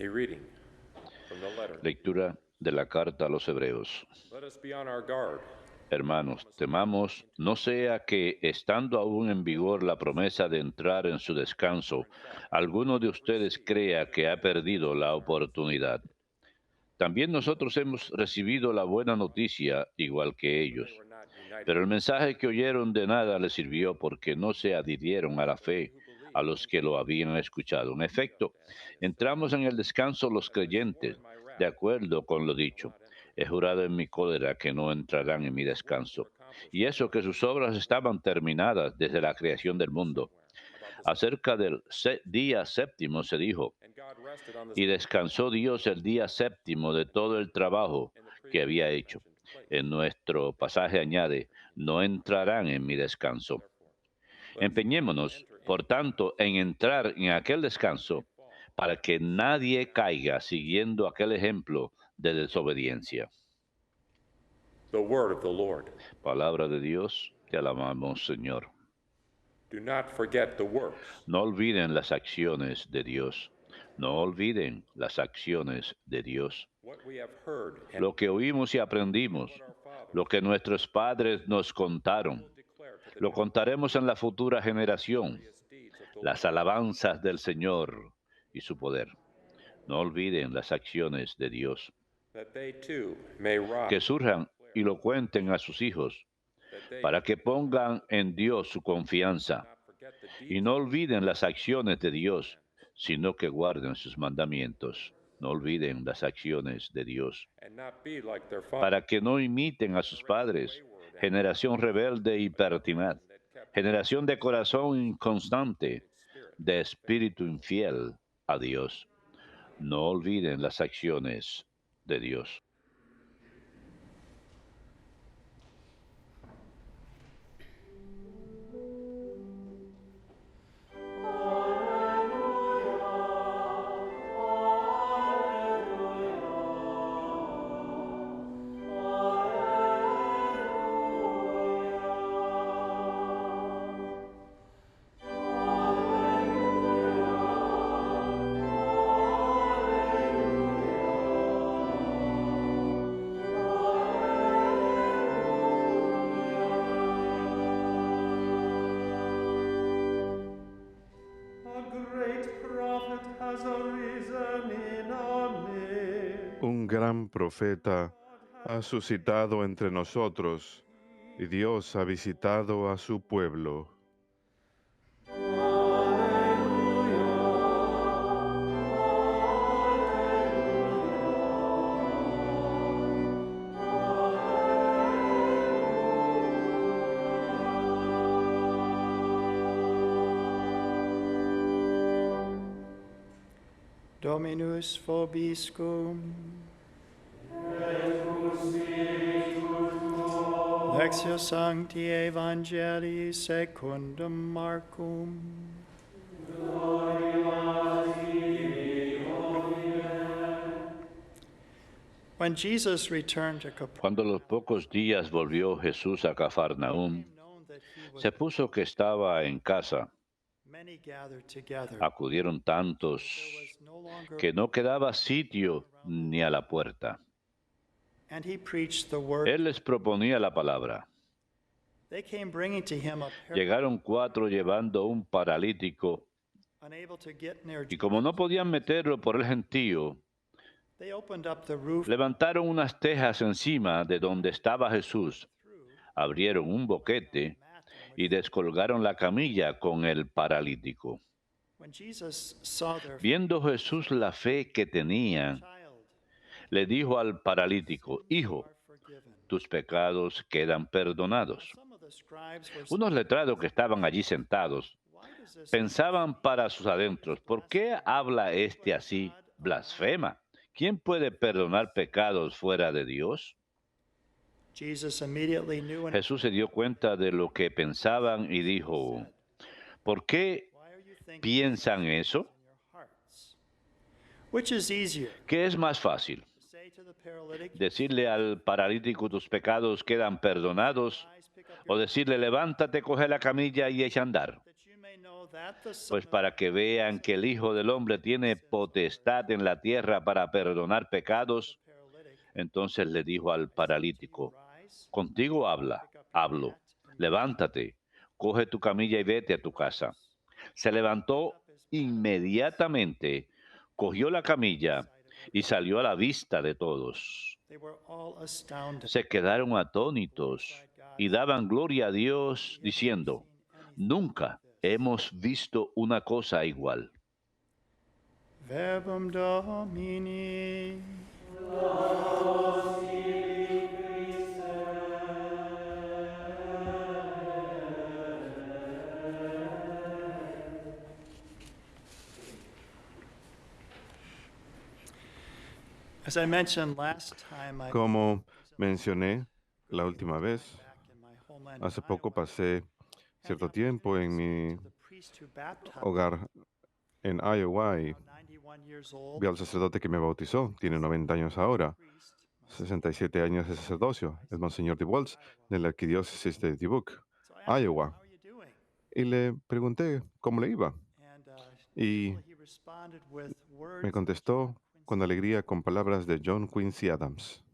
A reading from the letter. Lectura de la carta a los Hebreos. Let us be on our guard. Hermanos, temamos no sea que, estando aún en vigor la promesa de entrar en su descanso, alguno de ustedes crea que ha perdido la oportunidad. También nosotros hemos recibido la buena noticia, igual que For they ellos. were not united Pero el mensaje que oyeron de nada les sirvió porque no se adhirieron a la fe a los que lo habían escuchado. En efecto, entramos en el descanso los creyentes, de acuerdo con lo dicho. He jurado en mi cólera que no entrarán en mi descanso. Y eso que sus obras estaban terminadas desde la creación del mundo. Acerca del día séptimo se dijo, and God rested on the y descansó Dios el día séptimo de todo el trabajo in the que previous había hecho. mentioned place. En nuestro pasaje añade, no entrarán en mi descanso. Therefore, let us Empeñémonos, enter por into tanto, en entrar en aquel descanso fall. para que nadie caiga siguiendo aquel ejemplo de desobediencia. The word of the Lord. Palabra de Dios, te alabamos, Señor. Do not forget the works. No olviden las acciones de Dios. No olviden las acciones de Dios. What we have heard and Lo que oímos y aprendimos, what our fathers lo que nuestros padres nos contaron, will declare to the lo contaremos en la futura generación, glorious deeds of the las Lord, alabanzas del Señor y su poder. No olviden las acciones de Dios, that they too may rise, que surjan y lo cuenten a sus hijos, that they para que pongan en Dios su confianza not forget the y deeds no olviden las acciones de Dios, sino que guarden sus mandamientos. No olviden las acciones de Dios, and not be like their fathers, para que no imiten a sus padres, generación rebelde y pertinaz, that kept generación de corazón inconstante, its spirit. de espíritu infiel a Dios. No olviden las acciones de Dios. A great prophet has arisen in our midst. Un gran profeta ha suscitado entre nosotros, y Dios ha visitado a su pueblo. Dominus vobiscum. Lectio Sancti Evangelii secundum Marcum. When Jesus returned to Capernaum, Cuando a los pocos días volvió Jesús a Cafarnaúm, known that he was se puso que estaba en casa. many gathered together. Acudieron tantos There was no longer que no quedaba sitio ni a la puerta. and he preached the word. Él les proponía la palabra. They came bringing to him a paralytic, Llegaron 4 llevando un paralítico, unable to get near y como no podían meterlo por el gentío, They opened up the roof levantaron unas tejas encima de donde estaba Jesús, abrieron un boquete y descolgaron la camilla con el paralítico. When Jesus saw their Viendo Jesús la fe que tenían, child, le dijo al paralítico, Hijo, are forgiven. tus pecados quedan perdonados. Some of the scribes were Unos letrados que estaban allí sentados why does this pensaban para sus adentros, ¿por qué habla este así? Blasfema. ¿Quién puede perdonar pecados fuera de Dios? Jesus immediately knew and Jesús se dio cuenta de lo que pensaban y dijo, ¿por qué why are you thinking piensan eso? in your hearts? Which is easier, ¿Qué es más fácil? to say to the paralytic, ¿Decirle al paralítico tus pecados quedan perdonados? "Rise, pick up ¿O your decirle levántate, coge la camilla y echa a andar? that you may Pues para que vean que el Hijo del Hombre tiene potestad en la tierra para perdonar pecados, entonces le dijo al paralítico: contigo hablo, levántate, coge tu camilla y vete a tu casa. Se levantó inmediatamente, cogió la camilla y salió a la vista de todos. Se quedaron atónitos y daban gloria a Dios diciendo: nunca hemos visto una cosa igual. Verbum Domini. As I mentioned last time, I Como mencioné la última vez, hace poco pasé cierto tiempo en mi hogar en Iowa y vi al sacerdote que me bautizó. Tiene 90 años ahora, 67 años de sacerdocio. Es Monseñor DeWaltz de la arquidiócesis de Dubuque, Iowa. Y le pregunté cómo le iba. Y me contestó con alegría con palabras de John Quincy Adams.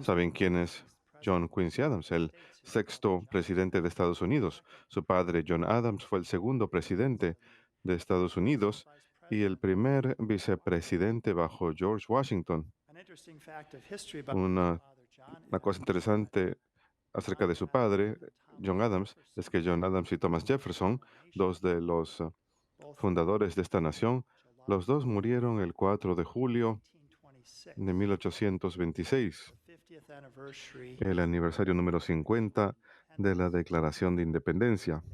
¿Saben quién es John Quincy Adams? El sexto presidente de Estados Unidos. Su padre, John Adams, fue el segundo presidente de Estados Unidos y el primer vicepresidente bajo George Washington. Una cosa interesante acerca de su padre, John Adams, es que John Adams y Thomas Jefferson, dos de los fundadores de esta nación, los dos murieron el 4 de julio de 1826, el aniversario número 50 de la Declaración de Independencia.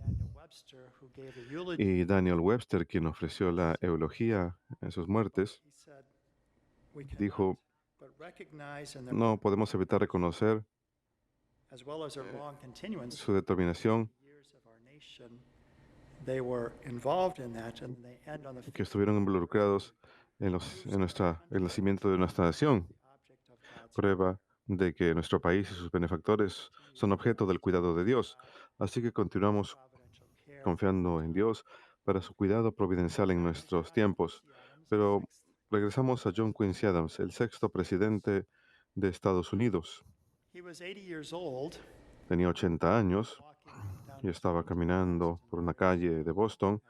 Y Daniel Webster, quien ofreció la eulogía en sus muertes, dijo: no podemos evitar reconocer su determinación, que estuvieron involucrados en el nacimiento de nuestra nación. Prueba de que nuestro país y sus benefactores son objeto del cuidado de Dios. Así que continuamos confiando en Dios para su cuidado providencial en nuestros tiempos. Pero regresamos a John Quincy Adams, el sexto presidente de Estados Unidos. Tenía 80 años y estaba caminando por una calle de Boston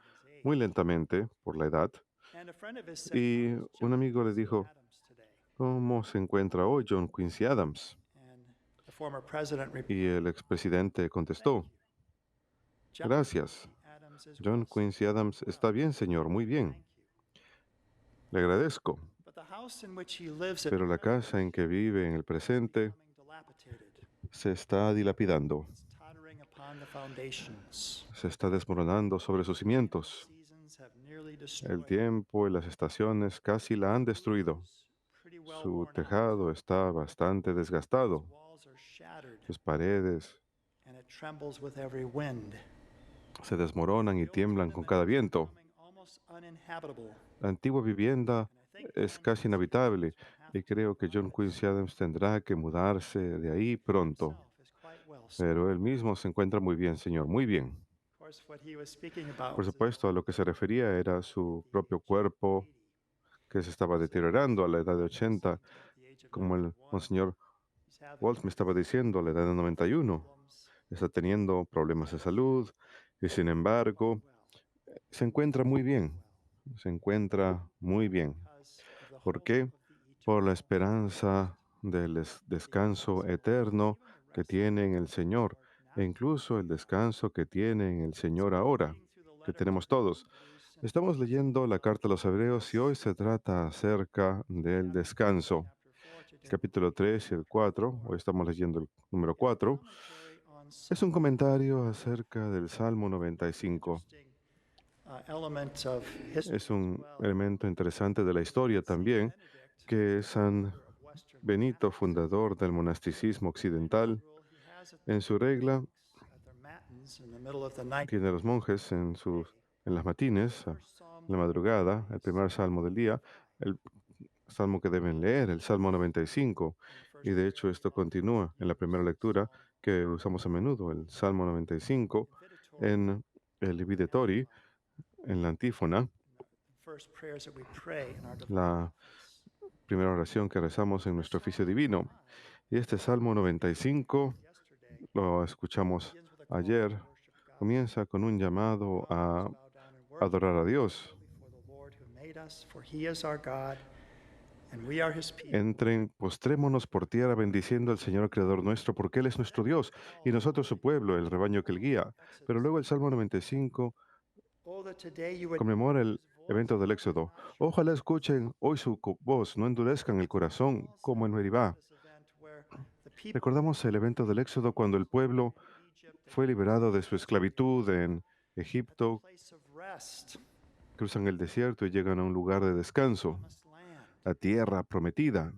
muy lentamente por la edad. Y un amigo le dijo: ¿cómo se encuentra hoy John Quincy Adams? Y el expresidente contestó: gracias. John Quincy Adams está bien, señor, muy bien. Le agradezco. Pero la casa en que vive en el presente se está dilapidando. Se está desmoronando sobre sus cimientos. El tiempo y las estaciones casi la han destruido. Su tejado está bastante desgastado. Sus paredes se desmoronan y tiemblan con cada viento. La antigua vivienda es casi inhabitable y creo que John Quincy Adams tendrá que mudarse de ahí pronto. Pero él mismo se encuentra muy bien, señor, muy bien. Por supuesto, a lo que se refería era su propio cuerpo, que se estaba deteriorando a la edad de 80, como el Monseñor Waltz me estaba diciendo, a la edad de 91. Está teniendo problemas de salud y, sin embargo, se encuentra muy bien. Se encuentra muy bien. ¿Por qué? Por la esperanza del descanso eterno que tiene en el Señor, e incluso el descanso que tiene en el Señor ahora, que tenemos todos. Estamos leyendo la carta a los Hebreos y hoy se trata acerca del descanso. El capítulo 3 y el 4, hoy estamos leyendo el número 4, es un comentario acerca del Salmo 95. Es un elemento interesante de la historia también, que San Benito, fundador del monasticismo occidental, en su regla, tiene a los monjes en las matines, en la madrugada, el primer salmo del día, el salmo que deben leer, el Salmo 95. Y de hecho esto continúa en la primera lectura que usamos a menudo, el Salmo 95, en el Videtori, en la antífona, first prayers that we pray in our la primera oración que rezamos en nuestro oficio divino. Y este Salmo 95, yesterday lo escuchamos begins with a call ayer, to worship God. comienza con un llamado a Bow down and worship adorar a Dios. before the Lord who made us, for he is our God, and we are his people. Entren, postrémonos por tierra bendiciendo al Señor Creador nuestro, porque Él es nuestro Dios y nosotros su pueblo, el rebaño que Él guía. Pero luego el Salmo 95 Oh, that today you would conmemora el his voice evento del Éxodo. Ojalá escuchen hoy su voz, no endurezcan el corazón como en Meribá. this event where the people Recordamos el evento del Éxodo cuando el pueblo Egypt fue liberado de su esclavitud en Egipto, place of rest, cruzan el desierto y llegan a un lugar de descanso, promised land. la tierra prometida.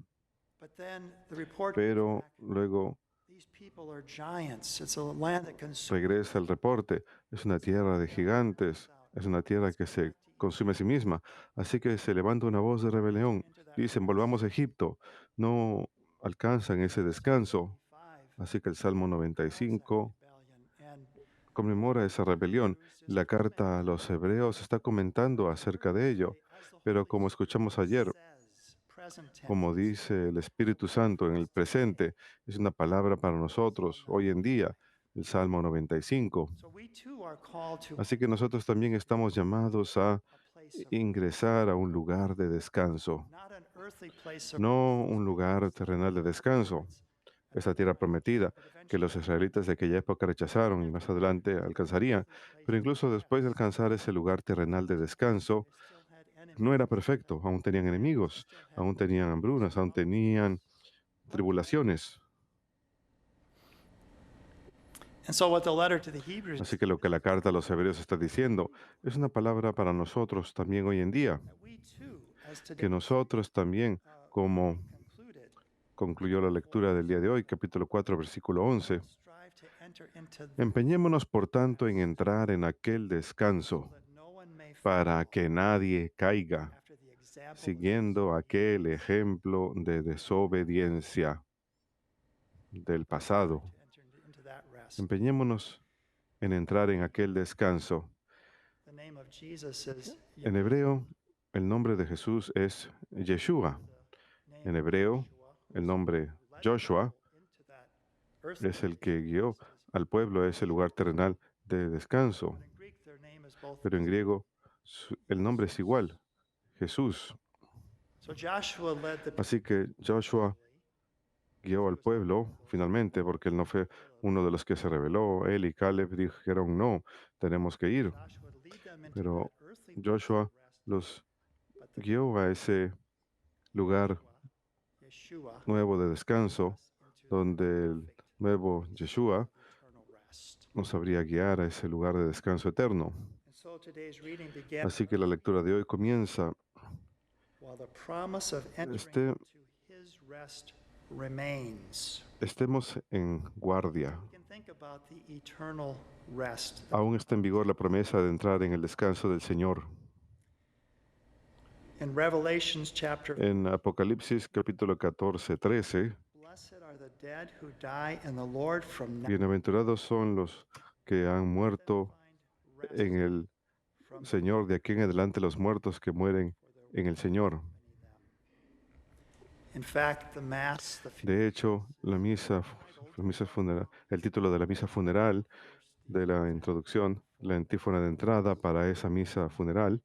But then the report Pero luego these people are giants. It's a land that consumes regresa el reporte. Es una tierra de gigantes, es una tierra que se consume a sí misma. Así que se levanta una voz de rebelión. Dicen, volvamos a Egipto. No alcanzan ese descanso. 5 Así que el Salmo 95 rebellion and conmemora esa rebelión. La carta a los hebreos está comentando acerca de ello. Pero como escuchamos ayer, says present tense. como dice el Espíritu Santo en el presente, es una palabra para nosotros hoy en día, el Salmo 95. So we too are called to Así que nosotros también estamos llamados a a place of ingresar a un lugar de descanso, not an earthly place of no un lugar terrenal de descanso, esa tierra prometida que los israelitas de aquella época rechazaron y más adelante alcanzarían. Pero incluso después de alcanzar ese lugar terrenal de descanso, still had enemies. no era perfecto, aún tenían enemigos, aún tenían hambrunas, aún tenían tribulaciones. And so what the letter to the Hebrews Así que lo que la carta a los hebreos está diciendo es una palabra para nosotros también hoy en día, that we too, as today que nosotros también, como concluded, concluyó la lectura del día de hoy, capítulo 4, versículo 11, strive to enter into empeñémonos por tanto en entrar en aquel descanso that no one may para que nadie caiga, after the example siguiendo aquel ejemplo de desobediencia del pasado. to enter into that rest. Empeñémonos en entrar en aquel descanso. The name of Jesus is En hebreo, el nombre de Jesús es Yeshua. En hebreo, el nombre Joshua into that earthly es el que guió al pueblo a ese lugar terrenal de descanso. in Greek their name is both. Pero en griego, el nombre es igual, Jesús. So Joshua led the people Así que Joshua guió al pueblo finalmente, porque él no fue uno de los que se rebeló. Él y Caleb dijeron, no, tenemos que ir. Joshua to lead them into Pero that earthly place Joshua of rest, los but the guió a ese lugar Yeshua nuevo de descanso, into donde el nuevo Yeshua eternal rest. nos habría guiar a ese lugar de descanso eterno. And so today's reading began Así que la lectura de hoy comienza, while the promise of entering Este- into his rest remains. estemos en guardia. We can think about the eternal rest. Aún está en vigor la promesa de entrar en el descanso del Señor. In Revelations chapter, En Apocalipsis capítulo 14, 13, blessed are the dead who die in the Lord from now bienaventurados son los que han muerto find rest en el from Señor, de aquí en adelante los muertos que mueren en el Señor. In fact, the mass, the De hecho, la misa funeral, el título de la misa funeral de la introducción, la antífona de entrada para esa misa funeral,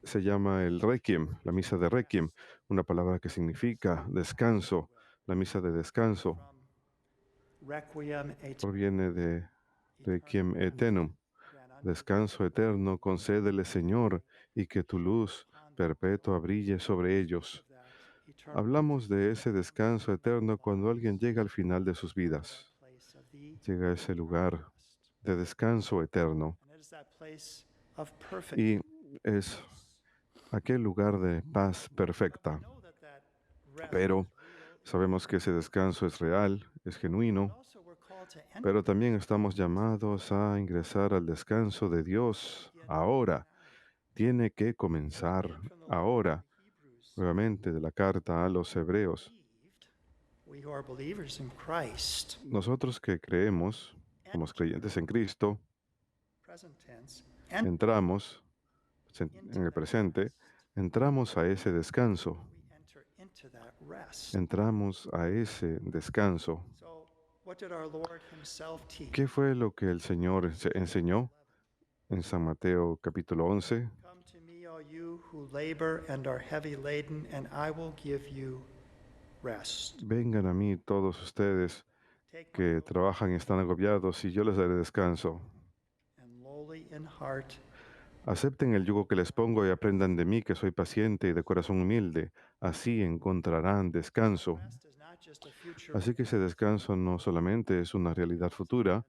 se llama el Requiem, la misa de Requiem, una palabra que significa descanso. La misa de descanso requiem et proviene de Requiem eternum, descanso eterno, concédele, Señor, y que tu luz perpetua brille sobre ellos. eternal Hablamos de ese descanso eterno cuando alguien llega al final de sus vidas, place of the llega a ese lugar de descanso eterno, and it is that place of perfect. y es aquel lugar de paz perfecta. Know that that rest Pero sabemos que ese descanso es real, es genuino, also we're called to enter pero también estamos llamados a ingresar al descanso de Dios ahora. Tiene que comenzar ahora. Hebrews. Nuevamente de la carta a los hebreos. We who are believers in Christ Nosotros que creemos, somos creyentes en Cristo, present tense, entramos en el presente, entramos a ese descanso. we enter into that rest. Entramos a ese descanso. So, what did our Lord himself teach? ¿Qué fue lo que el Señor enseñó en San Mateo capítulo 11? Come to me, all you who labor and are heavy laden, and I will give you rest. Vengan a mí todos ustedes Take my que yoke trabajan y están agobiados y yo les daré descanso. and lowly in heart, Acepten el yugo que les pongo y aprendan de mí que soy paciente y de corazón humilde. Así encontrarán descanso. rest is not just a future Así que ese descanso no solamente es una realidad futura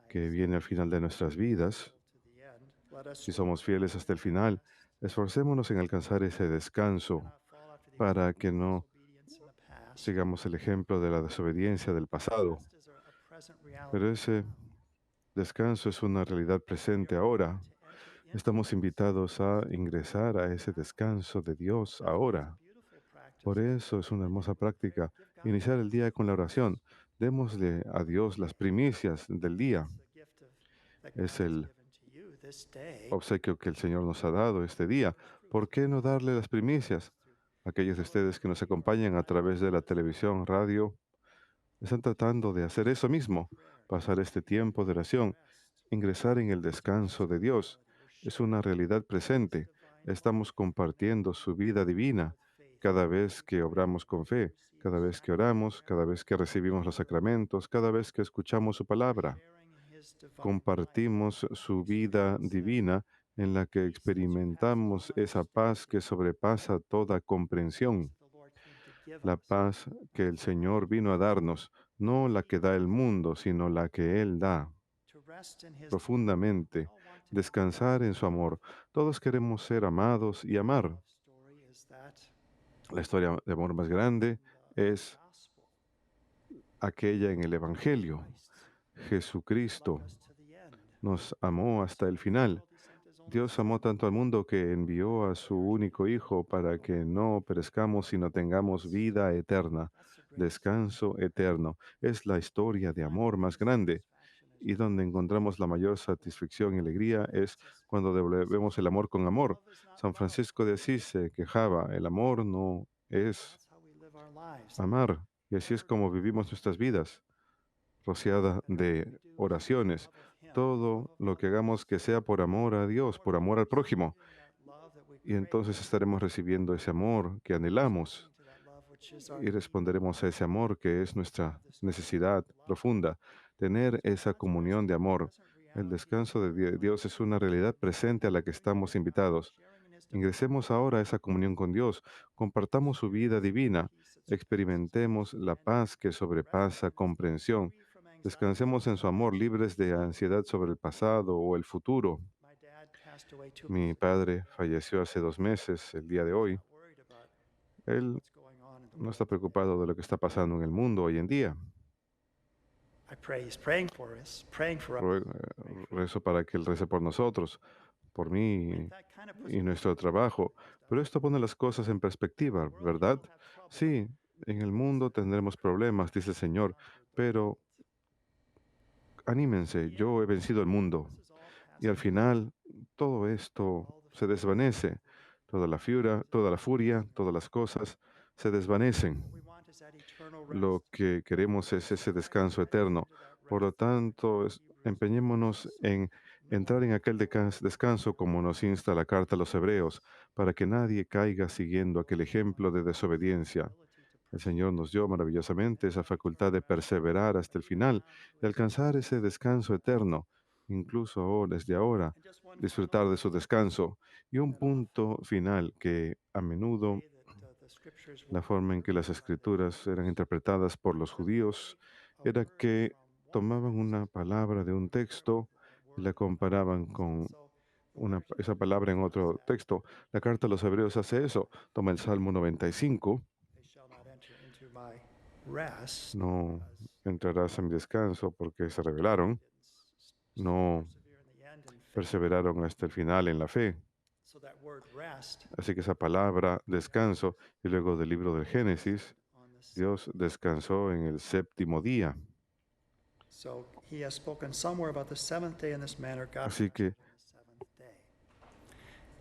que viene al final de nuestras vidas. to the end. Let us Si somos fieles hasta el final, esforcémonos en alcanzar ese descanso not fall after the para que no obedience in the past. sigamos el ejemplo de la desobediencia del pasado. Rest is a present reality. Pero ese descanso es una realidad presente ahora. Estamos invitados a ingresar a ese descanso de Dios ahora. Beautiful practice. Por eso es una hermosa práctica iniciar el día con la oración. Démosle a Dios las primicias del día. The gift that Es God has el given to you this day. obsequio que el Señor nos ha dado este día. ¿Por qué no darle las primicias? Aquellos de ustedes que nos acompañan a través de la televisión, radio, están tratando de hacer eso mismo, pasar este tiempo de oración, ingresar en el descanso de Dios. Es una realidad presente. Estamos compartiendo su vida divina cada vez que obramos con fe, cada vez que oramos, cada vez que recibimos los sacramentos, cada vez que escuchamos su palabra. Sharing his divine Compartimos su vida divina en la que experimentamos esa paz que sobrepasa toda comprensión. the Lord came to give La us. paz que el Señor vino a darnos, no la que da el mundo, sino la que Él da To rest in his profundamente, descansar en su amor. Todos queremos ser amados y amar. story is that La historia de amor más grande es gospel aquella en el Evangelio. Jesucristo us to the end. nos amó hasta el final. He sent his only Dios amó tanto al mundo que envió a su único Hijo para que no perezcamos, sino tengamos vida eterna, descanso eterno. Es la historia de amor más grande. Y donde encontramos la mayor satisfacción y alegría es cuando devolvemos el amor con amor. San Francisco de Asís se quejaba, el amor no es That's how we live our lives. amar. Y así es como vivimos nuestras vidas, rociada de oraciones. Todo lo que hagamos que sea por amor a Dios, por amor al prójimo. Love that we Y entonces estaremos recibiendo ese amor que anhelamos to that love which is our y responderemos a ese amor que es nuestra necesidad profunda, tener esa comunión de amor. El descanso de Dios es una realidad presente a la que estamos invitados. Ingresemos ahora a esa comunión con Dios, compartamos su vida divina, experimentemos la paz que sobrepasa comprensión, descansemos en su amor libres de ansiedad sobre el pasado o el futuro. My dad passed away 2 Mi padre falleció hace 2 meses, el día de hoy. worried about Él what's going on in the no world. está preocupado de lo que está pasando en el mundo hoy en día. I pray he's praying for us, praying for us. Rezo para que Él rece por nosotros, por mí That kind of puts y nuestro trabajo. Pero esto pone las cosas en perspectiva, ¿verdad? Sí, en el mundo tendremos problemas, dice el Señor, pero anímense, yo he vencido el mundo. Y al final todo esto se desvanece, toda la furia, todas las cosas se desvanecen. we want is that eternal Lo rest. que queremos es ese descanso eterno. Por lo tanto, empeñémonos en entrar en aquel descanso como nos insta la carta a los hebreos, para que nadie caiga siguiendo aquel ejemplo de desobediencia. El Señor nos dio maravillosamente esa facultad de perseverar hasta el final, de alcanzar ese descanso eterno, incluso desde ahora, And just one disfrutar de su descanso. Y un punto final que a menudo way that the scriptures la forma en que las escrituras eran interpretadas por los judíos era que tomaban una palabra de un texto y la comparaban con esa palabra en otro texto. La carta a los hebreos hace eso. Toma el Salmo 95. they shall not enter into my rest. No entrarás en mi descanso porque se rebelaron. No Persevere in the end in faith. perseveraron hasta el final en la fe. So that word rest Así que esa palabra descanso y luego del libro del Génesis, on this. Dios descansó en el séptimo día. So He has spoken somewhere about the seventh day in this manner. God Así que rested on the seventh day.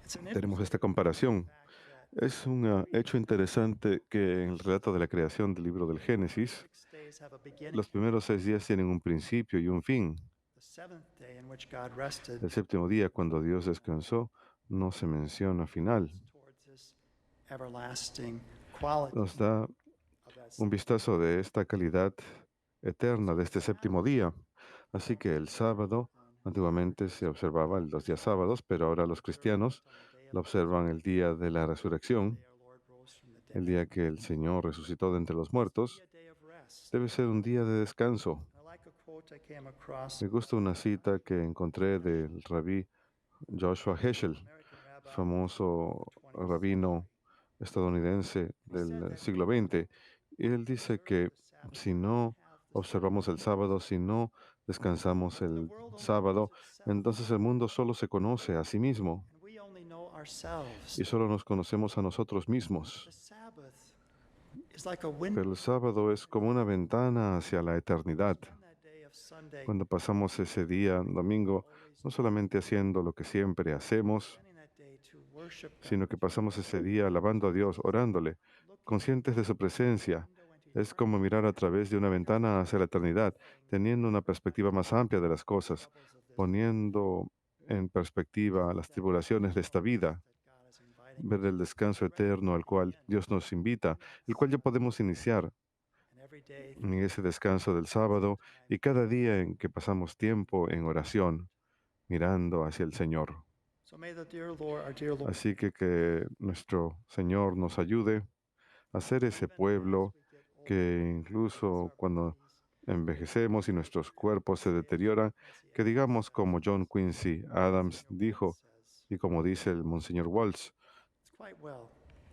It's an tenemos interesting esta comparación. fact that Es un hecho interesante que en el relato de la creación del libro del Génesis, 6 days have a beginning. los primeros 6 días tienen un principio y un fin. The seventh day in which God rested El séptimo día, cuando Dios descansó, no se menciona final. towards this everlasting quality Nos da of that un vistazo de esta calidad eterna de este séptimo día. Así que el sábado, antiguamente se observaba los días sábados, pero ahora los cristianos lo observan el día de la resurrección, day our Lord rose from the el dead. día que el Señor resucitó de entre los muertos. Be a day of rest. Debe ser un día de descanso. I like a quote I came across. Me gusta una cita que encontré del rabí Joshua Heschel, American rabbi, famoso rabino estadounidense del siglo XX. Y él dice que si no observamos el sábado, si no descansamos el sábado, entonces el mundo solo se conoce a sí mismo and we only know ourselves. y solo nos conocemos a nosotros mismos. The Sabbath is like a window Pero el sábado es como una ventana hacia la eternidad. on that day of Sunday, Cuando pasamos ese día, domingo, no solamente haciendo lo que siempre hacemos, spending that day to worship God, sino que pasamos ese día alabando a Dios, orándole, conscientes de su presencia. Es como mirar a través de una ventana hacia la eternidad, teniendo una perspectiva más amplia de las cosas, poniendo en perspectiva las tribulaciones de esta vida, that God is inviting ver el descanso eterno al cual Dios nos invita, el cual ya podemos iniciar and every day. en ese descanso del sábado y cada día en que pasamos tiempo en oración, mirando hacia el Señor. So may the dear Lord, our dear Lord, Así que nuestro Señor nos ayude a ser ese pueblo que incluso cuando envejecemos y nuestros cuerpos se deterioran, que digamos como John Quincy Adams dijo, y como dice el Monseñor Waltz, it's quite well.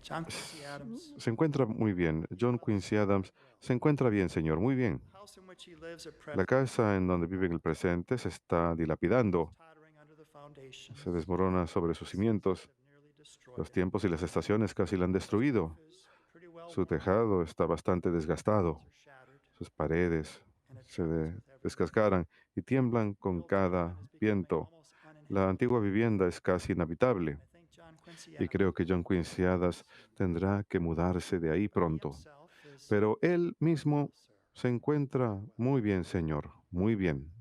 John Quincy Adams, se encuentra muy bien. John Quincy Adams se encuentra bien, Señor, muy bien. the house in which he lives at La present, casa en donde vive en el presente se está dilapidando, tottering under the foundation, se desmorona sobre sus cimientos. have nearly destroyed Los it. tiempos y las estaciones casi la han destruido. Is pretty well Su worn, tejado está bastante desgastado. are shattered, Sus paredes and it se trembles with every descascaran y tiemblan con cada viento. almost La uninhabitable. antigua vivienda es casi inhabitable I think John Quincy y creo que John Quincy Adams tendrá que mudarse de ahí pronto. himself is Pero él mismo sir. se encuentra muy bien, Señor, muy bien.